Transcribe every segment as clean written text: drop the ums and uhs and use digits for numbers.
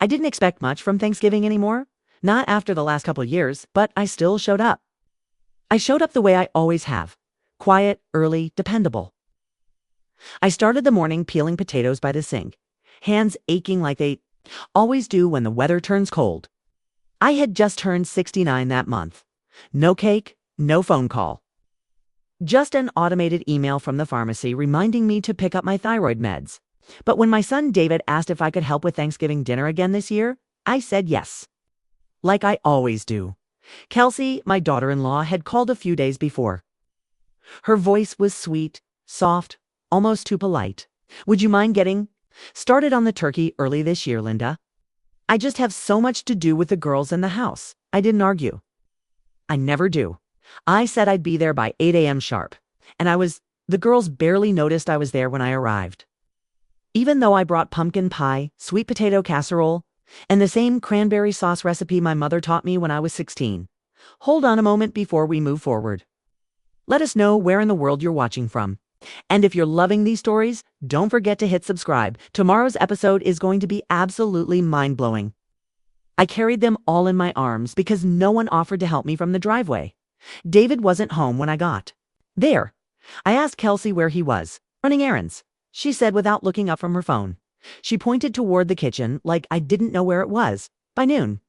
I didn't expect much from Thanksgiving anymore. Not after the last couple of years, but I still showed up. I showed up the way I always have. Quiet, early, dependable. I started the morning peeling potatoes by the sink, hands aching like they always do when the weather turns cold. I had just turned 69 that month. No cake, no phone call. Just an automated email from the pharmacy reminding me to pick up my thyroid meds. But when my son David asked if I could help with Thanksgiving dinner again this year, I said yes. Like I always do. Kelsey, my daughter-in-law, had called a few days before. Her voice was sweet, soft, almost too polite. Would you mind getting started on the turkey early this year, Linda? I just have so much to do with the girls in the house. I didn't argue. I never do. I said I'd be there by 8 a.m. sharp, and the girls barely noticed I was there when I arrived. Even though I brought pumpkin pie, sweet potato casserole, and the same cranberry sauce recipe my mother taught me when I was 16. Hold on a moment before we move forward. Let us know where in the world you're watching from. And if you're loving these stories, don't forget to hit subscribe. Tomorrow's episode is going to be absolutely mind-blowing. I carried them all in my arms because no one offered to help me from the driveway. David wasn't home when I got there. I asked Kelsey where he was, running errands. She said without looking up from her phone. She pointed toward the kitchen like I didn't know where it was. By noon,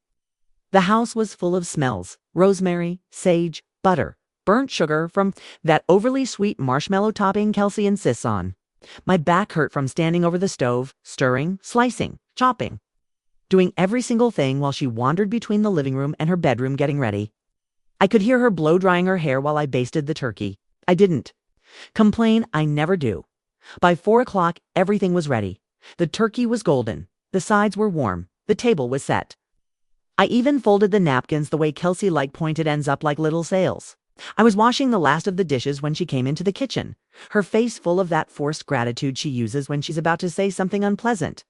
the house was full of smells: rosemary, sage, butter, burnt sugar from that overly sweet marshmallow topping Kelsey insists on. My back hurt from standing over the stove, stirring, slicing, chopping, doing every single thing while she wandered between the living room and her bedroom getting ready. I could hear her blow drying her hair while I basted the turkey. I didn't complain. I never do. By 4 o'clock, everything was ready. The turkey was golden. The sides were warm. The table was set. I even folded the napkins the way Kelsey liked, pointed ends up like little sails. I was washing the last of the dishes when she came into the kitchen, her face full of that forced gratitude she uses when she's about to say something unpleasant.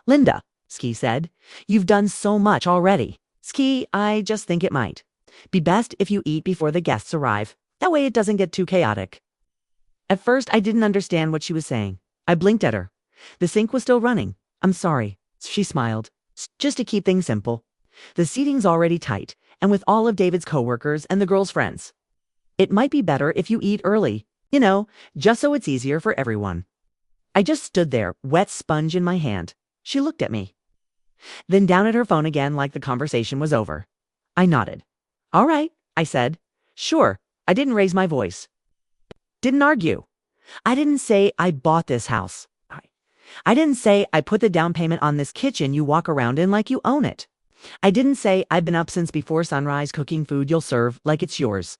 Linda, Ski said, you've done so much already. Ski, I just think it might be best if you eat before the guests arrive. That way it doesn't get too chaotic. At first, I didn't understand what she was saying. I blinked at her. The sink was still running. I'm sorry, she smiled. Just to keep things simple. The seating's already tight, and with all of David's coworkers and the girls' friends. It might be better if you eat early, just so it's easier for everyone. I just stood there, wet sponge in my hand. She looked at me, then down at her phone again like the conversation was over. I nodded. All right, I said. Sure, I didn't raise my voice. Didn't argue. I didn't say I bought this house. I didn't say I put the down payment on this kitchen you walk around in like you own it. I didn't say I've been up since before sunrise cooking food you'll serve like it's yours.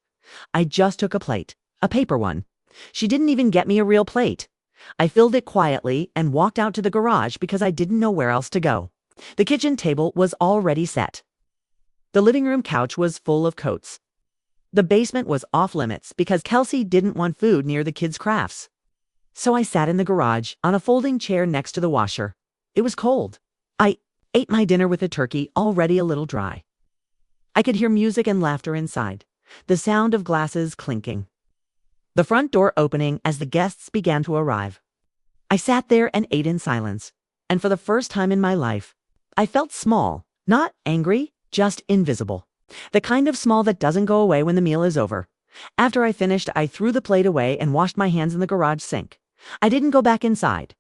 I just took a plate, a paper one. She didn't even get me a real plate. I filled it quietly and walked out to the garage because I didn't know where else to go. The kitchen table was already set. The living room couch was full of coats. The basement was off limits because Kelsey didn't want food near the kids' crafts. So I sat in the garage on a folding chair next to the washer. It was cold. I ate my dinner with the turkey already a little dry. I could hear music and laughter inside, the sound of glasses clinking, the front door opening as the guests began to arrive. I sat there and ate in silence, and for the first time in my life, I felt small, not angry, just invisible. The kind of small that doesn't go away when the meal is over. After I finished, I threw the plate away and washed my hands in the garage sink. I didn't go back inside.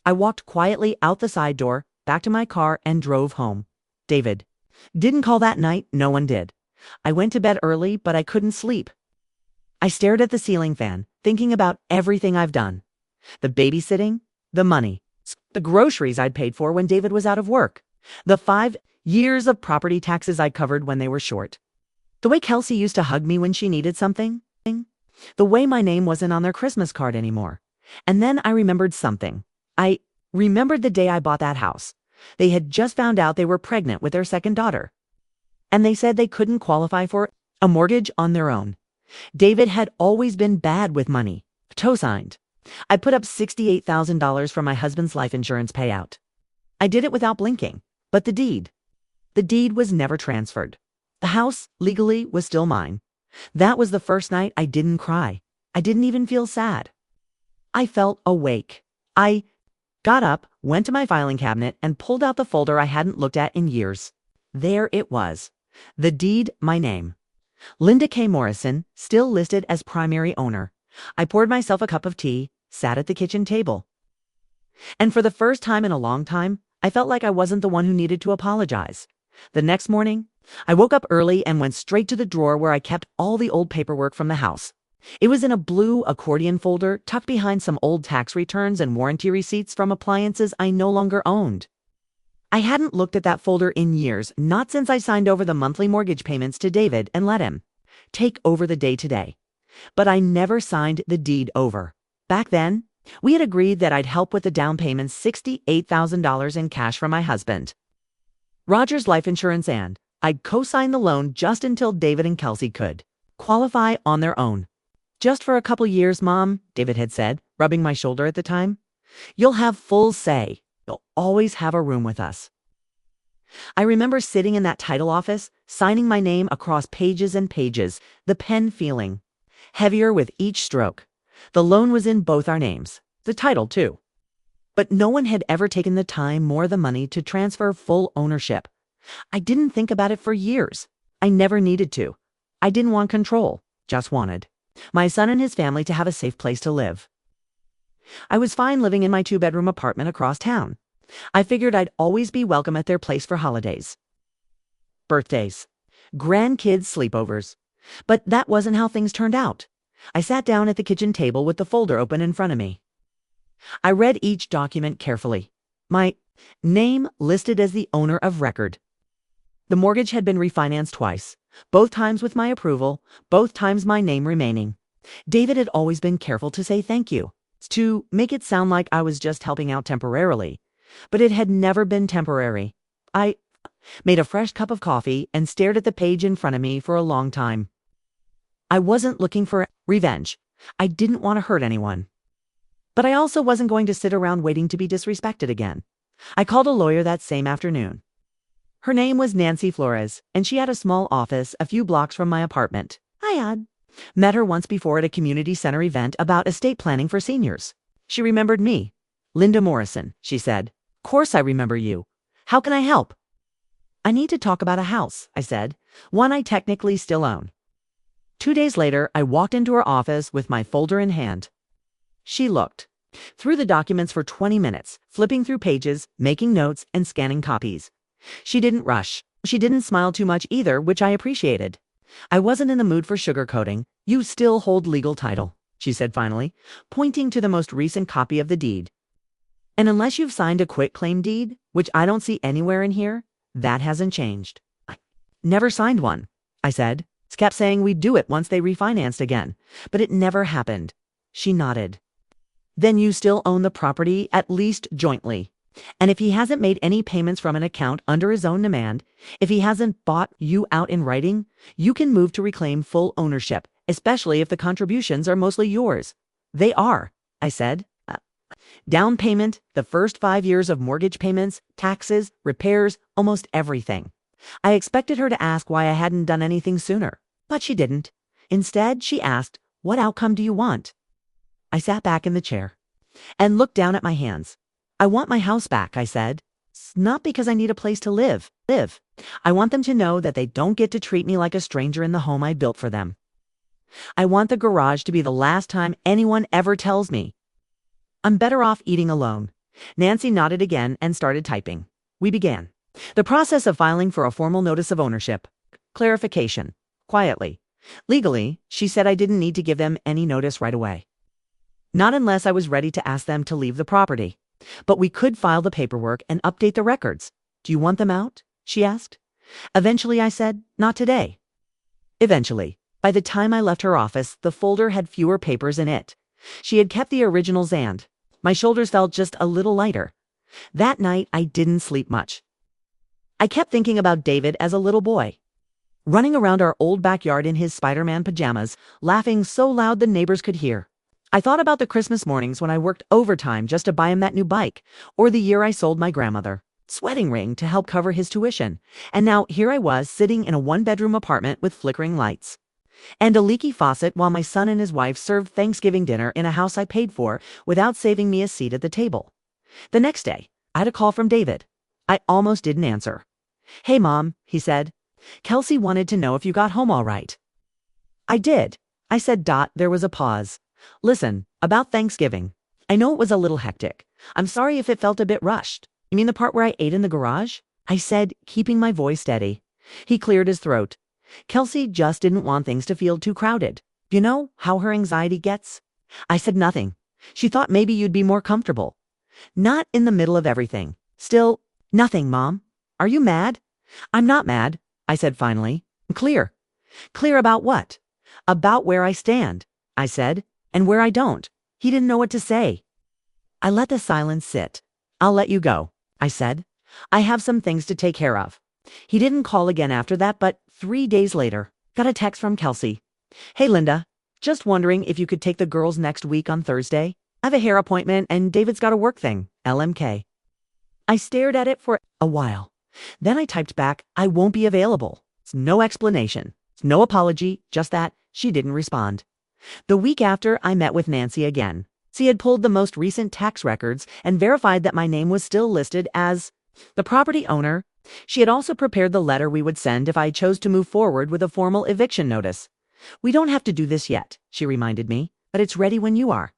I walked quietly out the side door, back to my car, and drove home. David didn't call that night. No one did. I went to bed early, but I couldn't sleep. I stared at the ceiling fan, thinking about everything I've done. The babysitting, the money, the groceries I'd paid for when David was out of work, the 5 years of property taxes I covered when they were short, the way Kelsey used to hug me when she needed something, the way my name wasn't on their Christmas card anymore. And then I remembered something. I remembered the day I bought that house. They had just found out they were pregnant with their second daughter, and they said they couldn't qualify for a mortgage on their own. David had always been bad with money. Toe-signed. I put up $68,000 for my husband's life insurance payout. I did it without blinking, but the deed was never transferred. The house, legally, was still mine. That was the first night I didn't cry. I didn't even feel sad. I felt awake. I got up, went to my filing cabinet, and pulled out the folder I hadn't looked at in years. There it was. The deed, my name. Linda K. Morrison, still listed as primary owner. I poured myself a cup of tea, sat at the kitchen table. And for the first time in a long time, I felt like I wasn't the one who needed to apologize. The next morning, I woke up early and went straight to the drawer where I kept all the old paperwork from the house. It was in a blue accordion folder tucked behind some old tax returns and warranty receipts from appliances I no longer owned. I hadn't looked at that folder in years, not since I signed over the monthly mortgage payments to David and let him take over the day-to-day. But I never signed the deed over. Back then, we had agreed that I'd help with the down payment, $68,000 in cash from my husband, Roger's life insurance, and I'd co-sign the loan just until David and Kelsey could qualify on their own. Just for a couple years, Mom, David had said, rubbing my shoulder at the time. You'll have full say. You'll always have a room with us. I remember sitting in that title office, signing my name across pages and pages, the pen feeling heavier with each stroke. The loan was in both our names, the title too. But no one had ever taken the time or the money to transfer full ownership. I didn't think about it for years. I never needed to. I didn't want control, just wanted my son and his family to have a safe place to live. I was fine living in my 2-bedroom apartment across town. I figured I'd always be welcome at their place for holidays, birthdays, grandkids' sleepovers. But that wasn't how things turned out. I sat down at the kitchen table with the folder open in front of me. I read each document carefully. My name listed as the owner of record. The mortgage had been refinanced twice, both times with my approval, both times my name remaining. David had always been careful to say thank you, to make it sound like I was just helping out temporarily. But it had never been temporary. I made a fresh cup of coffee and stared at the page in front of me for a long time. I wasn't looking for revenge. I didn't want to hurt anyone. But I also wasn't going to sit around waiting to be disrespected again. I called a lawyer that same afternoon. Her name was Nancy Flores, and she had a small office a few blocks from my apartment. I had met her once before at a community center event about estate planning for seniors. She remembered me. Linda Morrison, she said. Course I remember you. How can I help? I need to talk about a house, I said. One I technically still own. 2 days later, I walked into her office with my folder in hand. She looked through the documents for 20 minutes, flipping through pages, making notes, and scanning copies. She didn't rush. She didn't smile too much either, which I appreciated. I wasn't in the mood for sugarcoating. You still hold legal title, she said finally, pointing to the most recent copy of the deed. And unless you've signed a quitclaim deed, which I don't see anywhere in here, that hasn't changed. I never signed one, I said. Kept saying we'd do it once they refinanced again, but it never happened. She nodded. Then you still own the property, at least jointly. And if he hasn't made any payments from an account under his own demand, if he hasn't bought you out in writing, you can move to reclaim full ownership, especially if the contributions are mostly yours. They are, I said. Down payment, the first 5 years of mortgage payments, taxes, repairs, almost everything. I expected her to ask why I hadn't done anything sooner, but she didn't. Instead, she asked, "What outcome do you want?" I sat back in the chair and looked down at my hands. I want my house back, I said. It's not because I need a place to live. I want them to know that they don't get to treat me like a stranger in the home I built for them. I want the garage to be the last time anyone ever tells me I'm better off eating alone. Nancy nodded again and started typing. We began the process of filing for a formal notice of ownership. Clarification. Quietly. Legally, she said I didn't need to give them any notice right away. Not unless I was ready to ask them to leave the property. But we could file the paperwork and update the records. Do you want them out? She asked. Eventually, I said, not today. Eventually. By the time I left her office, the folder had fewer papers in it. She had kept the originals and my shoulders felt just a little lighter. That night, I didn't sleep much. I kept thinking about David as a little boy, running around our old backyard in his Spider-Man pajamas, laughing so loud the neighbors could hear. I thought about the Christmas mornings when I worked overtime just to buy him that new bike, or the year I sold my grandmother's wedding ring to help cover his tuition. And now here I was sitting in a 1-bedroom apartment with flickering lights and a leaky faucet while my son and his wife served Thanksgiving dinner in a house I paid for without saving me a seat at the table. The next day, I had a call from David. I almost didn't answer. "Hey, Mom," he said. "Kelsey wanted to know if you got home all right." "I did," I said. There was a pause. "Listen, about Thanksgiving. I know it was a little hectic. I'm sorry if it felt a bit rushed." "You mean the part where I ate in the garage?" I said, keeping my voice steady. He cleared his throat. "Kelsey just didn't want things to feel too crowded. You know how her anxiety gets?" I said nothing. "She thought maybe you'd be more comfortable. Not in the middle of everything. Still, nothing, Mom. Are you mad?" "I'm not mad," I said finally. "Clear." "Clear about what?" "About where I stand," I said, "and where I don't." He didn't know what to say. I let the silence sit. "I'll let you go," I said. "I have some things to take care of." He didn't call again after that, but 3 days later, got a text from Kelsey. "Hey, Linda, just wondering if you could take the girls next week on Thursday. I have a hair appointment and David's got a work thing, LMK." I stared at it for a while. Then I typed back, "I won't be available." It's no explanation. It's no apology, just that she didn't respond. The week after, I met with Nancy again. She had pulled the most recent tax records and verified that my name was still listed as the property owner. She had also prepared the letter we would send if I chose to move forward with a formal eviction notice. "We don't have to do this yet," she reminded me, "but it's ready when you are."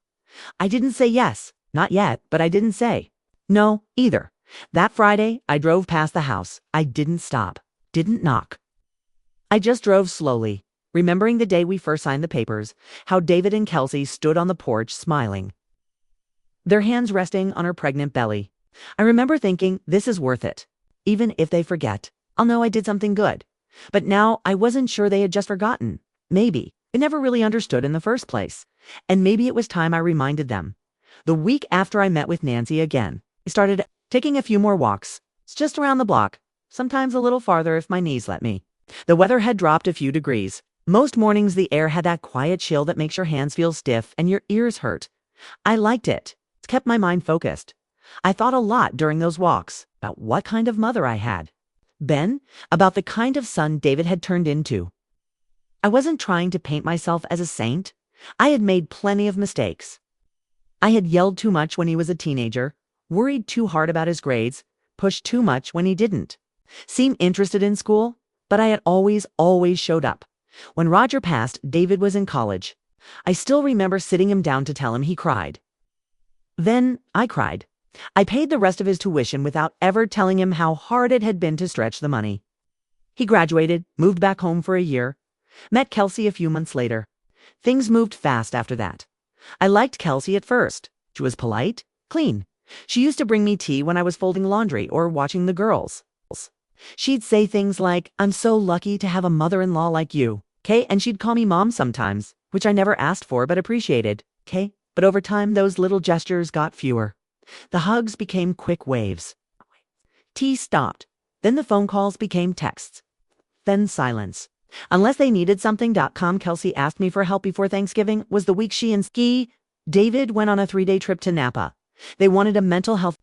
I didn't say yes, not yet, but I didn't say no either. That Friday, I drove past the house. I didn't stop, didn't knock. I just drove slowly, remembering the day we first signed the papers, how David and Kelsey stood on the porch smiling, their hands resting on her pregnant belly. I remember thinking, this is worth it. Even if they forget, I'll know I did something good. But now I wasn't sure they had just forgotten. Maybe they never really understood in the first place. And maybe it was time I reminded them. The week after I met with Nancy again, I started taking a few more walks. It's just around the block, sometimes a little farther if my knees let me. The weather had dropped a few degrees. Most mornings the air had that quiet chill that makes your hands feel stiff and your ears hurt. I liked it. It's kept my mind focused. I thought a lot during those walks about what kind of mother I had. Ben, about the kind of son David had turned into. I wasn't trying to paint myself as a saint. I had made plenty of mistakes. I had yelled too much when he was a teenager, worried too hard about his grades, pushed too much when he didn't, seemed interested in school, but I had always showed up. When Roger passed, David was in college. I still remember sitting him down to tell him. He cried. Then I cried. I paid the rest of his tuition without ever telling him how hard it had been to stretch the money. He graduated, moved back home for a year, met Kelsey a few months later. Things moved fast after that. I liked Kelsey at first. She was polite, clean. She used to bring me tea when I was folding laundry or watching the girls. She'd say things like, "I'm so lucky to have a mother-in-law like you, Kay," and she'd call me Mom sometimes, which I never asked for but appreciated, Kay. But over time, those little gestures got fewer. The hugs became quick waves. Tea stopped. Then the phone calls became texts. Then silence. Unless they needed something.com. Kelsey asked me for help before Thanksgiving was the week she and David went on a 3-day trip to Napa. They wanted a mental health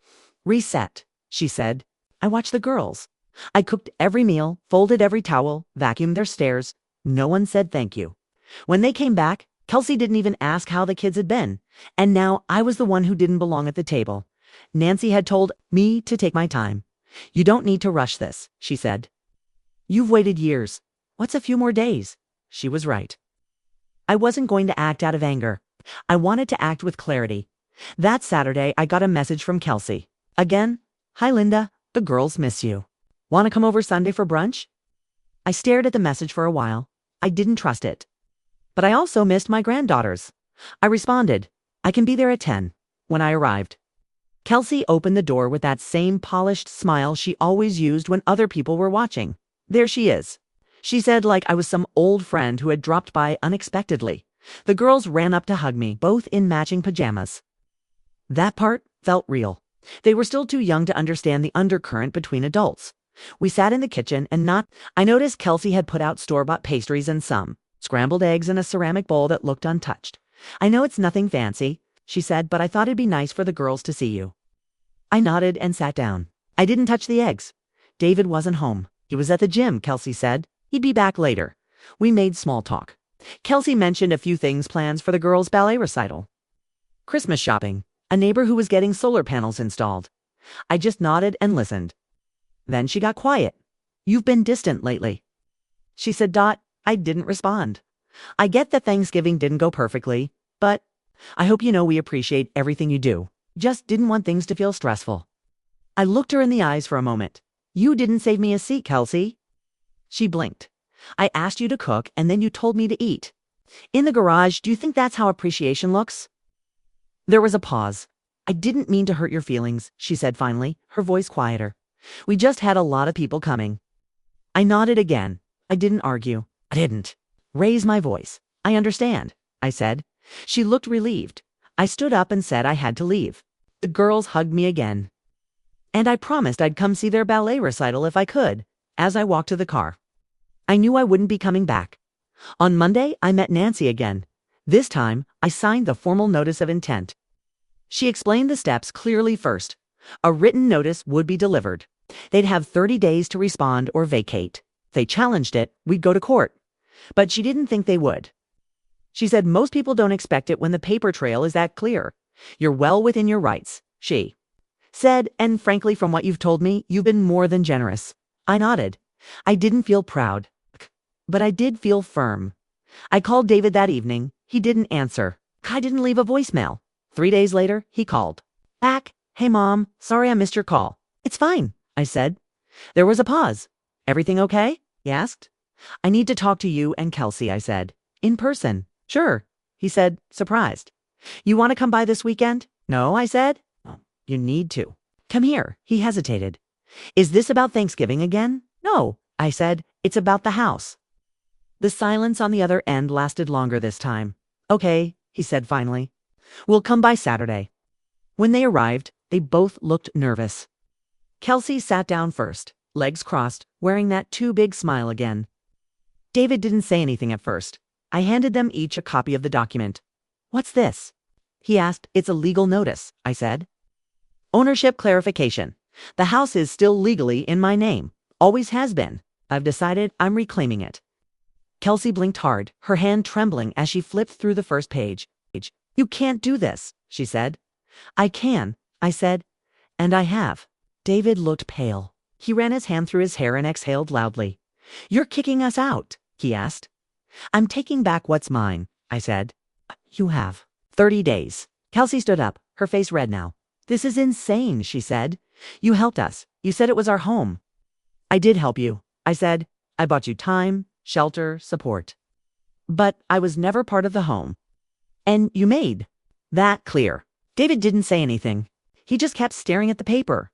reset, she said. I watched the girls. I cooked every meal, folded every towel, vacuumed their stairs. No one said thank you. When they came back, Kelsey didn't even ask how the kids had been. And now I was the one who didn't belong at the table. Nancy had told me to take my time. You don't need to rush this, she said. You've waited years. What's a few more days? She was right. I wasn't going to act out of anger. I wanted to act with clarity. That Saturday, I got a message from Kelsey. Again, "Hi, Linda. The girls miss you. Want to come over Sunday for brunch?" I stared at the message for a while. I didn't trust it. But I also missed my granddaughters. I responded, "I can be there at 10, when I arrived. Kelsey opened the door with that same polished smile she always used when other people were watching. "There she is," she said, like I was some old friend who had dropped by unexpectedly. The girls ran up to hug me, both in matching pajamas. That part felt real. They were still too young to understand the undercurrent between adults. We sat in the kitchen I noticed Kelsey had put out store-bought pastries and some scrambled eggs in a ceramic bowl that looked untouched. "I know it's nothing fancy," she said, "but I thought it'd be nice for the girls to see you." I nodded and sat down. I didn't touch the eggs. David wasn't home. He was at the gym, Kelsey said. He'd be back later. We made small talk. Kelsey mentioned a few plans for the girls' ballet recital. Christmas shopping. a neighbor who was getting solar panels installed. I just nodded and listened. Then she got quiet. You've been distant lately. She said. I didn't respond. I get that Thanksgiving didn't go perfectly, but I hope you know we appreciate everything you do. Just didn't want things to feel stressful. I looked her in the eyes for a moment. You didn't save me a seat, Kelsey. She blinked. I asked you to cook and then you told me to eat. In the garage, do you think that's how appreciation looks? There was a pause. I didn't mean to hurt your feelings, she said finally, her voice quieter. We just had a lot of people coming. I nodded again. I didn't argue. I didn't raise my voice. I understand, I said. She looked relieved. I stood up and said I had to leave. The girls hugged me again. And I promised I'd come see their ballet recital if I could, as I walked to the car. I knew I wouldn't be coming back. On Monday, I met Nancy again. This time, I signed the formal notice of intent. She explained the steps clearly first. A written notice would be delivered. They'd have 30 days to respond or vacate. If they challenged it, we'd go to court. But she didn't think they would. She said most people don't expect it when the paper trail is that clear. You're well within your rights, she said, and frankly, from what you've told me, you've been more than generous. I nodded. I didn't feel proud, but I did feel firm. I called David that evening. He didn't answer. I didn't leave a voicemail. 3 days later, he called back. Hey, Mom, sorry I missed your call. It's fine, I said. There was a pause. Everything okay? He asked. I need to talk to you and Kelsey, I said. In person. Sure, he said, surprised. You want to come by this weekend? No, I said. Oh, you need to. Come here. He hesitated. Is this about Thanksgiving again? No, I said. It's about the house. The silence on the other end lasted longer this time. Okay, he said finally. We'll come by Saturday. When they arrived, they both looked nervous. Kelsey sat down first, legs crossed, wearing that too big smile again. David didn't say anything at first. I handed them each a copy of the document. What's this? He asked. It's a legal notice, I said. Ownership clarification. The house is still legally in my name. Always has been. I've decided I'm reclaiming it. Kelsey blinked hard, her hand trembling as she flipped through the first page. You can't do this, she said. I can, I said. And I have. David looked pale. He ran his hand through his hair and exhaled loudly. You're kicking us out, he asked. I'm taking back what's mine, I said. You have 30 days. Kelsey stood up, her face red now. This is insane, she said. You helped us. You said it was our home. I did help you, I said. I bought you time, shelter, support. But I was never part of the home. And you made that clear. David didn't say anything. He just kept staring at the paper.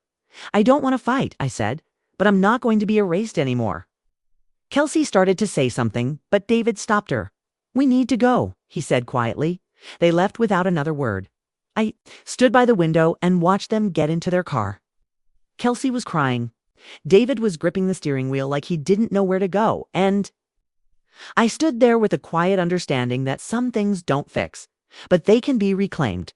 I don't want to fight, I said, but I'm not going to be erased anymore. Kelsey started to say something, but David stopped her. We need to go, he said quietly. They left without another word. I stood by the window and watched them get into their car. Kelsey was crying. David was gripping the steering wheel like he didn't know where to go, and I stood there with a quiet understanding that some things don't fix, but they can be reclaimed.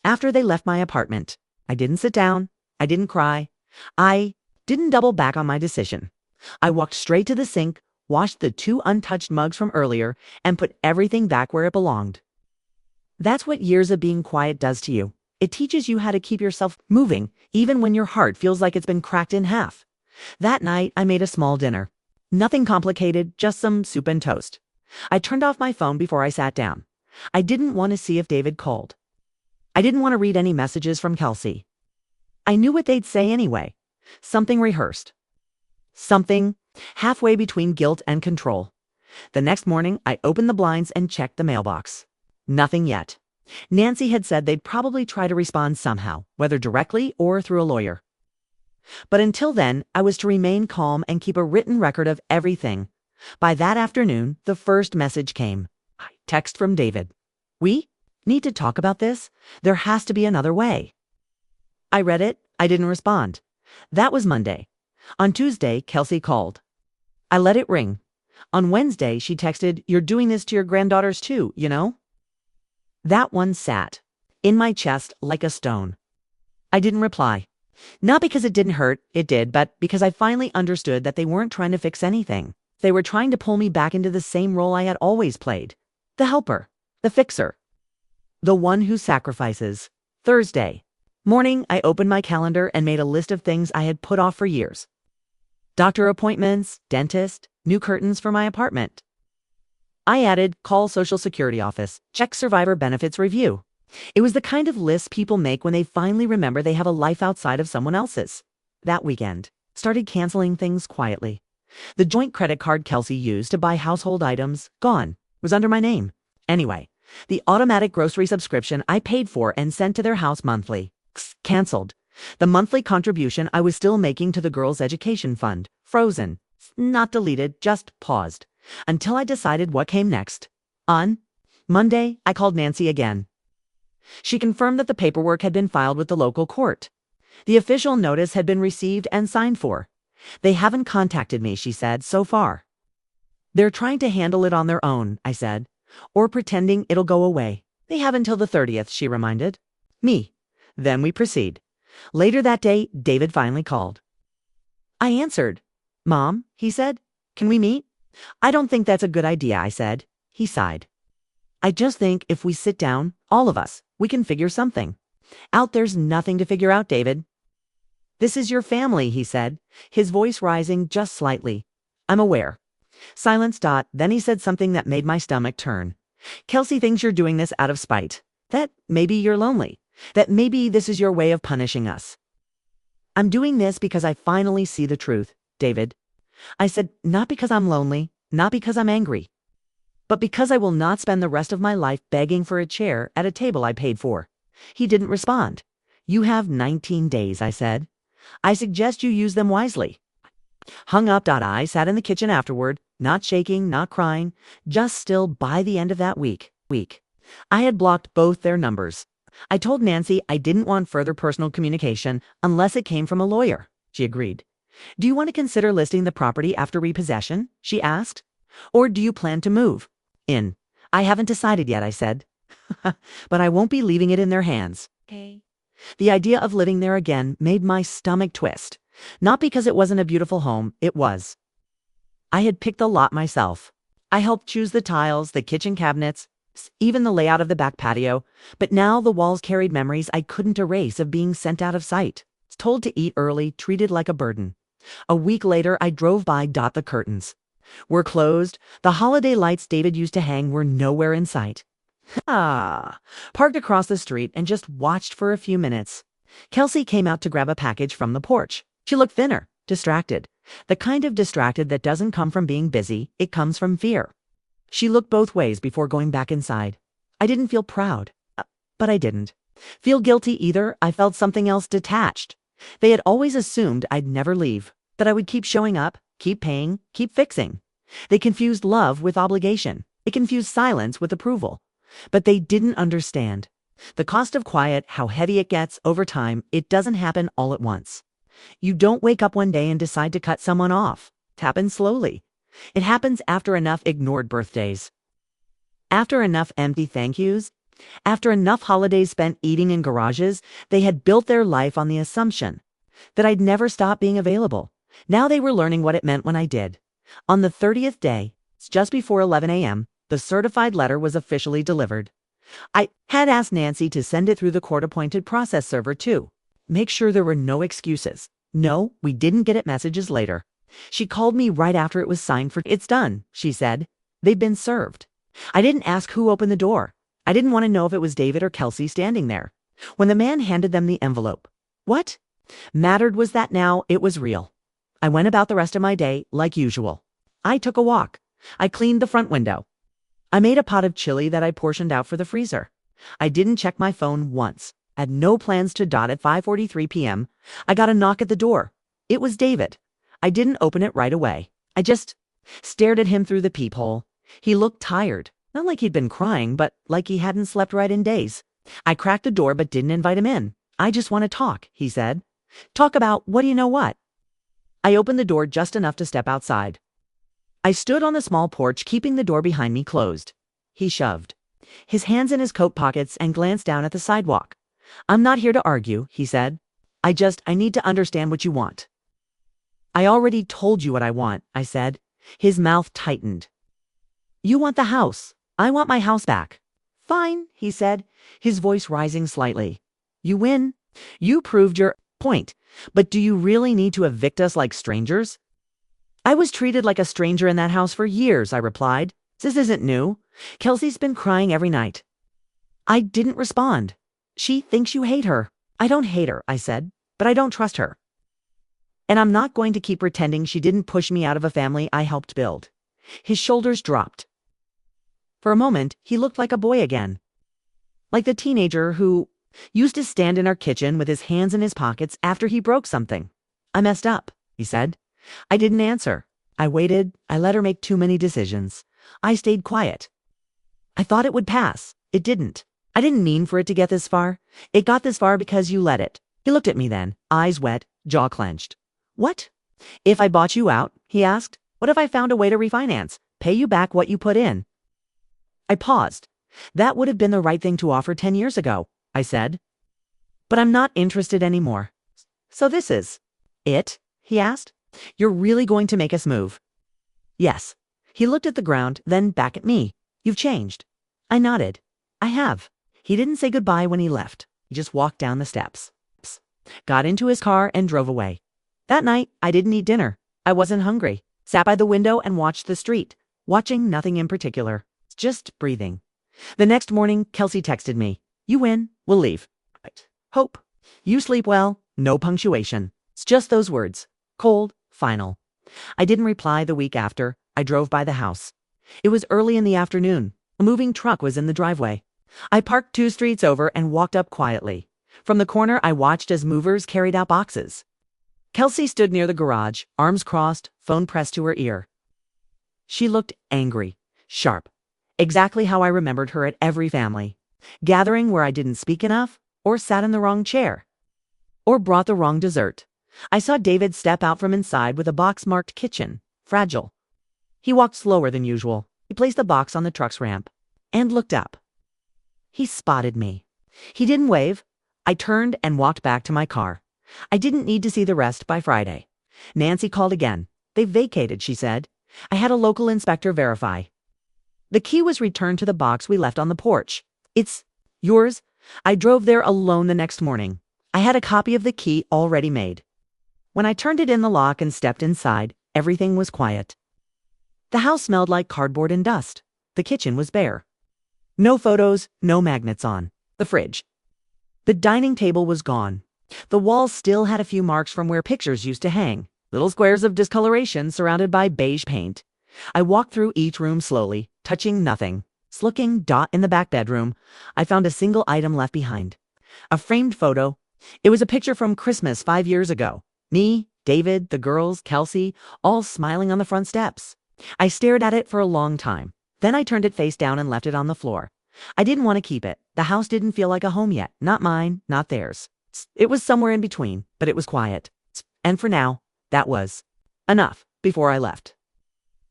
After they left my apartment, I didn't sit down. I didn't cry. I didn't double back on my decision. I walked straight to the sink, washed the 2 untouched mugs from earlier, and put everything back where it belonged. That's what years of being quiet does to you. It teaches you how to keep yourself moving, even when your heart feels like it's been cracked in half. That night, I made a small dinner. Nothing complicated, just some soup and toast. I turned off my phone before I sat down. I didn't want to see if David called. I didn't want to read any messages from Kelsey. I knew what they'd say anyway. Something rehearsed. Something halfway between guilt and control. The next morning, I opened the blinds and checked the mailbox. Nothing yet. Nancy had said they'd probably try to respond somehow, whether directly or through a lawyer. But until then, I was to remain calm and keep a written record of everything. By that afternoon, the first message came. Text from David. We need to talk about this. There has to be another way. I read it. I didn't respond. That was Monday. On Tuesday, Kelsey called. I let it ring. On Wednesday, she texted, "You're doing this to your granddaughters too, you know?" That one sat in my chest like a stone. I didn't reply. Not because it didn't hurt, it did, but because I finally understood that they weren't trying to fix anything. They were trying to pull me back into the same role I had always played. The helper, the fixer, the one who sacrifices. Thursday. Morning, I opened my calendar and made a list of things I had put off for years. Doctor appointments, dentist, new curtains for my apartment. I added call Social Security office, check survivor benefits review. It was the kind of list people make when they finally remember they have a life outside of someone else's. That weekend, started canceling things quietly. The joint credit card Kelsey used to buy household items, gone, was under my name. Anyway, the automatic grocery subscription I paid for and sent to their house monthly, canceled. The monthly contribution I was still making to the girls' education fund, frozen. Not deleted, just paused. Until I decided what came next. On Monday, I called Nancy again. She confirmed that the paperwork had been filed with the local court. The official notice had been received and signed for. They haven't contacted me, she said, so far. They're trying to handle it on their own, I said, or pretending it'll go away. They have until the 30th, she reminded me. Then we proceed. Later that day, David finally called. I answered. Mom, he said, can we meet? I don't think that's a good idea, I said. He sighed. I just think if we sit down, all of us, we can figure something out. There's nothing to figure out, David. This is your family, he said, his voice rising just slightly. I'm aware. Silence. Then he said something that made my stomach turn. Kelsey thinks you're doing this out of spite. That maybe you're lonely. That maybe this is your way of punishing us. I'm doing this because I finally see the truth, David. I said, not because I'm lonely, not because I'm angry, but because I will not spend the rest of my life begging for a chair at a table I paid for. He didn't respond. You have 19 days, I said. I suggest you use them wisely. Hung up. I sat in the kitchen afterward, not shaking, not crying, just still by the end of that week. I had blocked both their numbers. I told Nancy I didn't want further personal communication unless it came from a lawyer. She agreed. Do you want to consider listing the property after repossession? She asked. Or do you plan to move in? I haven't decided yet, I said. But I won't be leaving it in their hands. Okay. The idea of living there again made my stomach twist. Not because it wasn't a beautiful home, it was. I had picked the lot myself. I helped choose the tiles, the kitchen cabinets, even the layout of the back patio, but now the walls carried memories I couldn't erase of being sent out of sight, told to eat early, treated like a burden. A week later, I drove by. The curtains were closed. The holiday lights David used to hang were nowhere in sight. Parked across the street and just watched for a few minutes. Kelsey came out to grab a package from the porch. She looked thinner, distracted. The kind of distracted that doesn't come from being busy, it comes from fear. She looked both ways before going back inside. I didn't feel proud, but I didn't feel guilty either. I felt something else, detached. They had always assumed I'd never leave, that I would keep showing up, keep paying, keep fixing. They confused love with obligation. They confused silence with approval. But they didn't understand the cost of quiet, how heavy it gets over time. It doesn't happen all at once. You don't wake up one day and decide to cut someone off. It happens slowly. It happens after enough ignored birthdays, after enough empty thank yous, after enough holidays spent eating in garages. They had built their life on the assumption that I'd never stop being available. Now they were learning what it meant when I did. On the 30th day, just before 11 a.m., the certified letter was officially delivered. I had asked Nancy to send it through the court-appointed process server too. Make sure there were no excuses. No, we didn't get it messages later. She called me right after it was signed for. It's done, she said. They've been served. I didn't ask who opened the door. I didn't want to know if it was David or Kelsey standing there. When the man handed them the envelope, what mattered was that now it was real. I went about the rest of my day like usual. I took a walk. I cleaned the front window. I made a pot of chili that I portioned out for the freezer. I didn't check my phone once. I had no plans to. At 5:43 p.m., I got a knock at the door. It was David. I didn't open it right away. I just stared at him through the peephole. He looked tired. Not like he'd been crying, but like he hadn't slept right in days. I cracked the door but didn't invite him in. I just want to talk, he said. Talk about what do you know what? I opened the door just enough to step outside. I stood on the small porch, keeping the door behind me closed. He shoved his hands in his coat pockets and glanced down at the sidewalk. I'm not here to argue, he said. I need to understand what you want. I already told you what I want, I said. His mouth tightened. You want the house. I want my house back. Fine, he said, his voice rising slightly. You win. You proved your point. But do you really need to evict us like strangers? I was treated like a stranger in that house for years, I replied. This isn't new. Kelsey's been crying every night. I didn't respond. She thinks you hate her. I don't hate her, I said, but I don't trust her. And I'm not going to keep pretending she didn't push me out of a family I helped build. His shoulders dropped. For a moment, he looked like a boy again. Like the teenager who used to stand in our kitchen with his hands in his pockets after he broke something. I messed up, he said. I didn't answer. I waited. I let her make too many decisions. I stayed quiet. I thought it would pass. It didn't. I didn't mean for it to get this far. It got this far because you let it. He looked at me then, eyes wet, jaw clenched. What? If I bought you out, he asked. What if I found a way to refinance, pay you back what you put in? I paused. That would have been the right thing to offer 10 years ago, I said. But I'm not interested anymore. So this is it? He asked. You're really going to make us move? Yes. He looked at the ground, then back at me. You've changed. I nodded. I have. He didn't say goodbye when he left. He just walked down the steps, got into his car, and drove away. That night, I didn't eat dinner. I wasn't hungry. Sat by the window and watched the street, watching nothing in particular, just breathing. The next morning, Kelsey texted me. You win. We'll leave. Right. Hope. You sleep well. No punctuation. It's just those words. Cold. Final. I didn't reply the week after. I drove by the house. It was early in the afternoon. A moving truck was in the driveway. I parked 2 streets over and walked up quietly. From the corner, I watched as movers carried out boxes. Kelsey stood near the garage, arms crossed, phone pressed to her ear. She looked angry, sharp, exactly how I remembered her at every family gathering where I didn't speak enough, or sat in the wrong chair, or brought the wrong dessert. I saw David step out from inside with a box marked kitchen, fragile. He walked slower than usual. He placed the box on the truck's ramp and looked up. He spotted me. He didn't wave. I turned and walked back to my car. I didn't need to see the rest by Friday. Nancy called again. They vacated, she said. I had a local inspector verify. The key was returned to the box we left on the porch. It's yours? I drove there alone the next morning. I had a copy of the key already made. When I turned it in the lock and stepped inside, everything was quiet. The house smelled like cardboard and dust. The kitchen was bare. No photos, no magnets on the fridge. The dining table was gone. The walls still had a few marks from where pictures used to hang, little squares of discoloration surrounded by beige paint. I walked through each room slowly, touching nothing. Looking in the back bedroom, I found a single item left behind. A framed photo. It was a picture from Christmas 5 years ago. Me, David, the girls, Kelsey, all smiling on the front steps. I stared at it for a long time. Then I turned it face down and left it on the floor. I didn't want to keep it. The house didn't feel like a home yet. Not mine, not theirs. It was somewhere in between, but it was quiet. And for now, that was enough before I left.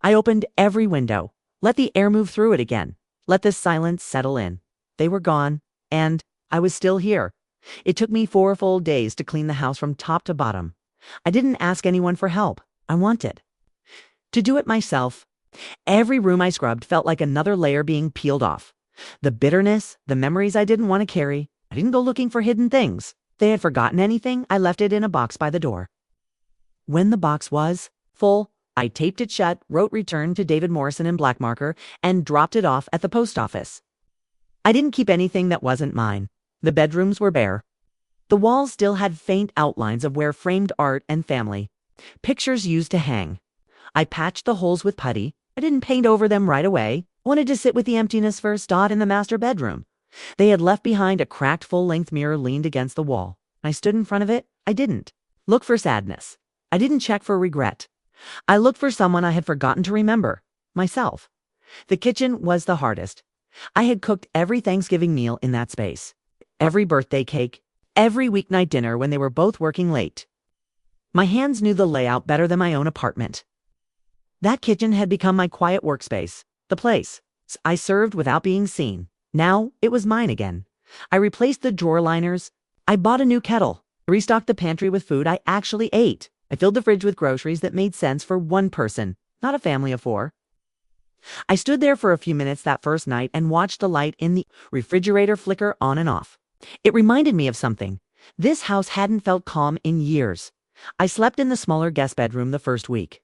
I opened every window, let the air move through it again, let the silence settle in. They were gone, and I was still here. It took me 4 full days to clean the house from top to bottom. I didn't ask anyone for help. I wanted to do it myself. Every room I scrubbed felt like another layer being peeled off. The bitterness, the memories I didn't want to carry. I didn't go looking for hidden things. If they had forgotten anything, I left it in a box by the door. When the box was full, I taped it shut, wrote return to David Morrison in black marker, and dropped it off at the post office. I didn't keep anything that wasn't mine. The bedrooms were bare. The walls still had faint outlines of where framed art and family pictures used to hang. I patched the holes with putty. I didn't paint over them right away. I wanted to sit with the emptiness first. In the master bedroom. They had left behind a cracked full-length mirror leaned against the wall. I stood in front of it. I didn't look for sadness. I didn't check for regret. I looked for someone I had forgotten to remember. Myself. The kitchen was the hardest. I had cooked every Thanksgiving meal in that space. Every birthday cake. Every weeknight dinner when they were both working late. My hands knew the layout better than my own apartment. That kitchen had become my quiet workspace. The place I served without being seen. Now it was mine again. I replaced the drawer liners. I bought a new kettle. I restocked the pantry with food I actually ate. I filled the fridge with groceries that made sense for one person, not a family of 4. I stood there for a few minutes that first night and watched the light in the refrigerator flicker on and off. It reminded me of something. This house hadn't felt calm in years. I slept in the smaller guest bedroom the first week.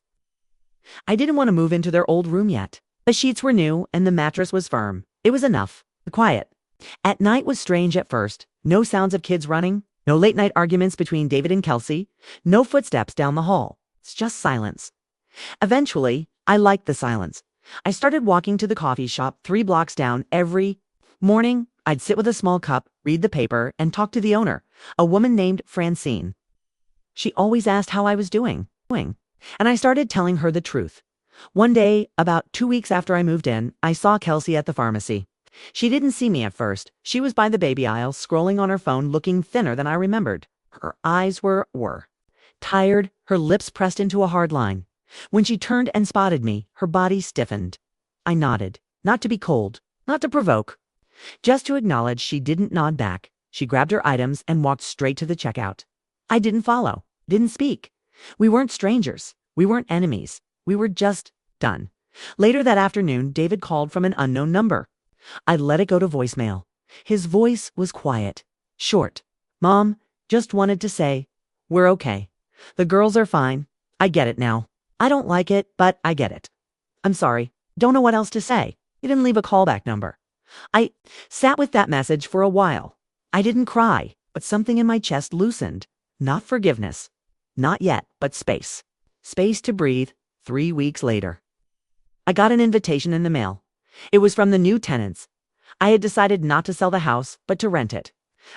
I didn't want to move into their old room yet. The sheets were new and the mattress was firm. It was enough. Quiet. At night was strange at first. No sounds of kids running. No late night arguments between David and Kelsey. No footsteps down the hall. It's just silence. Eventually, I liked the silence. I started walking to the coffee shop 3 blocks down every morning. I'd sit with a small cup, read the paper, and talk to the owner, a woman named Francine. She always asked how I was doing. And I started telling her the truth. One day, about 2 weeks after I moved in, I saw Kelsey at the pharmacy. She didn't see me at first. She was by the baby aisle, scrolling on her phone, looking thinner than I remembered. Her eyes were tired, her lips pressed into a hard line. When she turned and spotted me, her body stiffened. I nodded, not to be cold, not to provoke, just to acknowledge. She didn't nod back. She grabbed her items and walked straight to the checkout. I didn't follow, didn't speak. We weren't strangers. We weren't enemies. We were just done. Later that afternoon, David called from an unknown number. I let it go to voicemail. His voice was quiet, short. Mom, just wanted to say, we're okay. The girls are fine. I get it now. I don't like it, but I get it. I'm sorry. Don't know what else to say. You didn't leave a callback number. I sat with that message for a while. I didn't cry, but something in my chest loosened. Not forgiveness. Not yet, but space. Space to breathe. 3 weeks later, I got an invitation in the mail. It was from the new tenants. I had decided not to sell the house, but to rent it.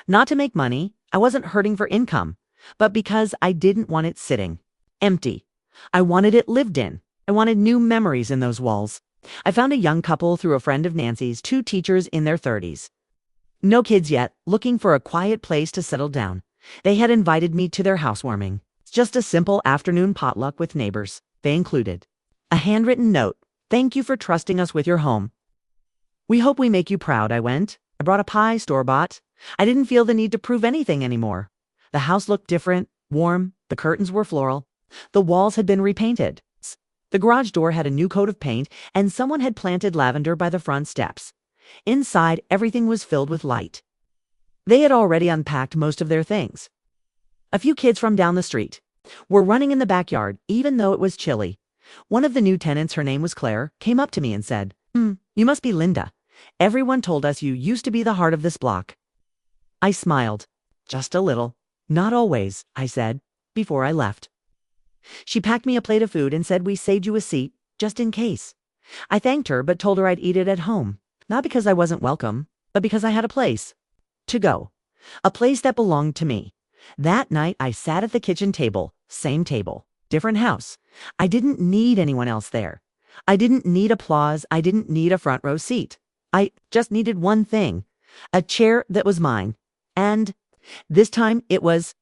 Not to make money. I wasn't hurting for income, but because I didn't want it sitting empty. I wanted it lived in. I wanted new memories in those walls. I found a young couple through a friend of Nancy's, 2 teachers in their 30s. No kids yet, looking for a quiet place to settle down. They had invited me to their housewarming. Just a simple afternoon potluck with neighbors. They included a handwritten note. Thank you for trusting us with your home. We hope we make you proud. I went. I brought a pie, store-bought. I didn't feel the need to prove anything anymore. The house looked different, warm. The curtains were floral. The walls had been repainted. The garage door had a new coat of paint, and someone had planted lavender by the front steps. Inside, everything was filled with light. They had already unpacked most of their things. A few kids from down the street were running in the backyard, even though it was chilly. One of the new tenants, her name was Claire, came up to me and said, you must be Linda. Everyone told us you used to be the heart of this block. I smiled. Just a little. Not always, I said, before I left. She packed me a plate of food and said we saved you a seat, just in case. I thanked her, but told her I'd eat it at home. Not because I wasn't welcome, but because I had a place to go. A place that belonged to me. That night, I sat at the kitchen table, same table, different house. I didn't need anyone else there. I didn't need applause. I didn't need a front row seat. I just needed one thing, a chair that was mine. And this time it was